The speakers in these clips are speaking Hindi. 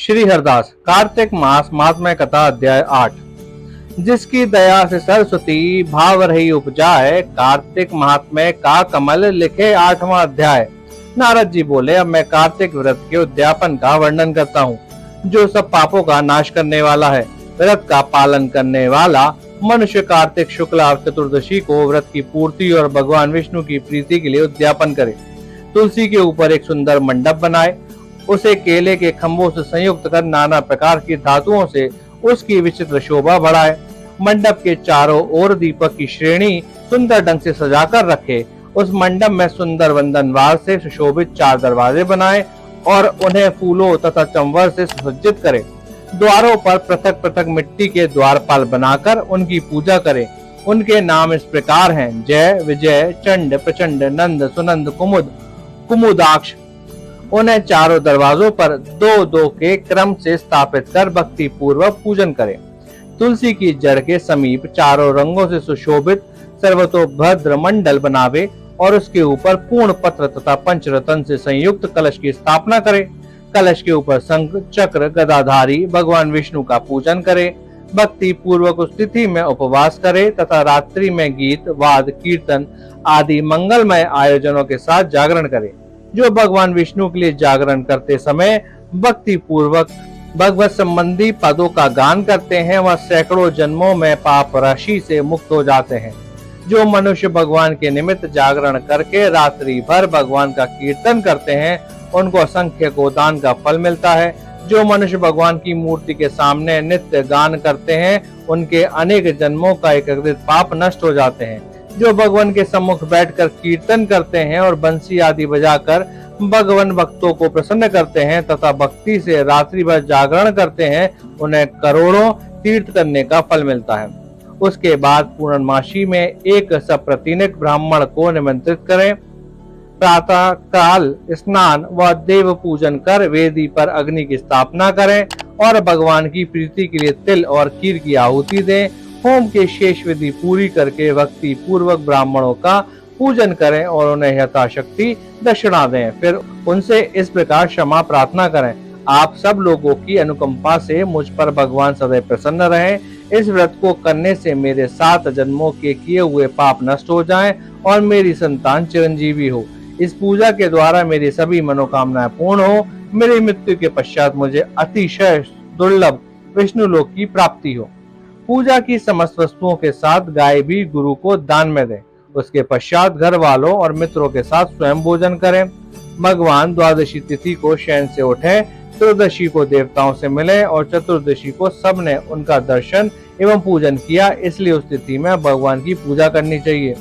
श्री हरदास कार्तिक मास महात्म्य कथा अध्याय 8। जिसकी दया से सरस्वती भाव रही उपजाए, कार्तिक महात्म्य का कमल लिखे 8वां अध्याय। नारद जी बोले, अब मैं कार्तिक व्रत के उद्यापन का वर्णन करता हूँ, जो सब पापों का नाश करने वाला है। व्रत का पालन करने वाला मनुष्य कार्तिक शुक्ला चतुर्दशी को व्रत की पूर्ति और भगवान विष्णु की प्रीति के लिए उद्यापन करे। तुलसी के ऊपर एक सुंदर मंडप बनाए, उसे केले के खंभों से संयुक्त कर नाना प्रकार की धातुओं से उसकी विचित्र शोभा बढ़ाए। मंडप के चारों ओर दीपक की श्रेणी सुंदर ढंग से सजाकर रखे। उस मंडप में सुंदर वंदनवार से सुशोभित 4 दरवाजे बनाए और उन्हें फूलों तथा चंवर से सुसज्जित करे। द्वारों पर पृथक पृथक मिट्टी के द्वारपाल बनाकर उनकी पूजा करे। उनके नाम इस प्रकार हैं: जय, विजय, चंड, प्रचंड, नंद, सुनंद, कुमुद, कुमुदाक्ष। उन्हें चारों दरवाजों पर 2-2 के क्रम से स्थापित कर भक्ति पूर्वक पूजन करें। तुलसी की जड़ के समीप चारों रंगों से सुशोभित सर्वतोभद्र मंडल बनावे और उसके ऊपर पूर्ण पत्र तथा पंचरत्न से संयुक्त कलश की स्थापना करे। कलश के ऊपर शंख, चक्र, गदाधारी भगवान विष्णु का पूजन करे। भक्ति पूर्वक उस तिथि में उपवास करे तथा रात्रि में गीत, वाद, कीर्तन आदि मंगलमय आयोजनों के साथ जागरण करे। जो भगवान विष्णु के लिए जागरण करते समय भक्ति पूर्वक भगवत संबंधी पदों का गान करते हैं, वह सैकड़ों जन्मों में पाप राशि से मुक्त हो जाते हैं। जो मनुष्य भगवान के निमित्त जागरण करके रात्रि भर भगवान का कीर्तन करते हैं, उनको असंख्य गोदान का फल मिलता है। जो मनुष्य भगवान की मूर्ति के सामने नित्य गान करते हैं, उनके अनेक जन्मों का एकत्रित पाप नष्ट हो जाते हैं। जो भगवान के सम्मुख बैठकर कीर्तन करते हैं और बंसी आदि बजाकर भगवान भक्तों को प्रसन्न करते हैं तथा भक्ति से रात्रि भर जागरण करते हैं, उन्हें करोड़ों तीर्थ करने का फल मिलता है। उसके बाद पूर्णमासी में एक सप्रतिनिक ब्राह्मण को निमंत्रित करें। प्रातः काल स्नान व देव पूजन कर वेदी पर अग्नि की स्थापना करें और भगवान की प्रीति के लिए तिल और खीर की आहुति दें। होम के शेष विधि पूरी करके भक्ति पूर्वक ब्राह्मणों का पूजन करें और उन्हें यथाशक्ति दक्षिणा दें। फिर उनसे इस प्रकार क्षमा प्रार्थना करें: आप सब लोगों की अनुकंपा से मुझ पर भगवान सदैव प्रसन्न रहें। इस व्रत को करने से मेरे 7 जन्मों के किए हुए पाप नष्ट हो जाएं और मेरी संतान चिरंजीवी हो। इस पूजा के द्वारा मेरी सभी मनोकामनाएं पूर्ण हो। मेरी मृत्यु के पश्चात मुझे अतिशय दुर्लभ विष्णु लोक की प्राप्ति हो। पूजा की समस्त वस्तुओं के साथ गाय भी गुरु को दान में दें। उसके पश्चात घर वालों और मित्रों के साथ स्वयं भोजन करें। भगवान द्वादशी तिथि को शयन से उठे, त्रयोदशी को देवताओं से मिले और चतुर्दशी को सबने उनका दर्शन एवं पूजन किया, इसलिए उस तिथि में भगवान की पूजा करनी चाहिए।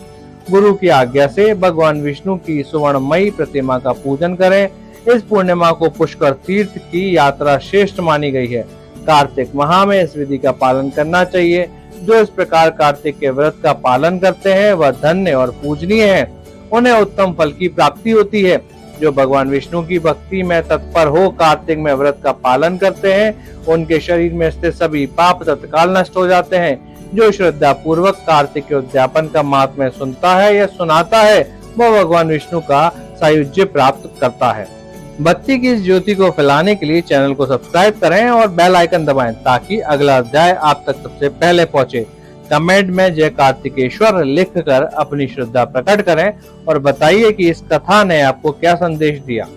गुरु की आज्ञा से भगवान विष्णु की सुवर्णमयी प्रतिमा का पूजन करें। इस पूर्णिमा को पुष्कर तीर्थ की यात्रा श्रेष्ठ मानी गई है। कार्तिक माह में इस विधि का पालन करना चाहिए। जो इस प्रकार कार्तिक के व्रत का पालन करते हैं, वह धन्य और पूजनीय है। उन्हें उत्तम फल की प्राप्ति होती है। जो भगवान विष्णु की भक्ति में तत्पर हो कार्तिक में व्रत का पालन करते हैं, उनके शरीर में स्थित सभी पाप तत्काल नष्ट हो जाते हैं। जो श्रद्धा पूर्वक कार्तिक के उद्यापन का महात्म्य सुनता है या सुनाता है, वह भगवान विष्णु का सायुज्य प्राप्त करता है। भक्ति की इस ज्योति को फैलाने के लिए चैनल को सब्सक्राइब करें और बेल आइकन दबाएं, ताकि अगला अध्याय आप तक सबसे पहले पहुंचे। कमेंट में जय कार्तिकेश्वर लिखकर अपनी श्रद्धा प्रकट करें और बताइए कि इस कथा ने आपको क्या संदेश दिया।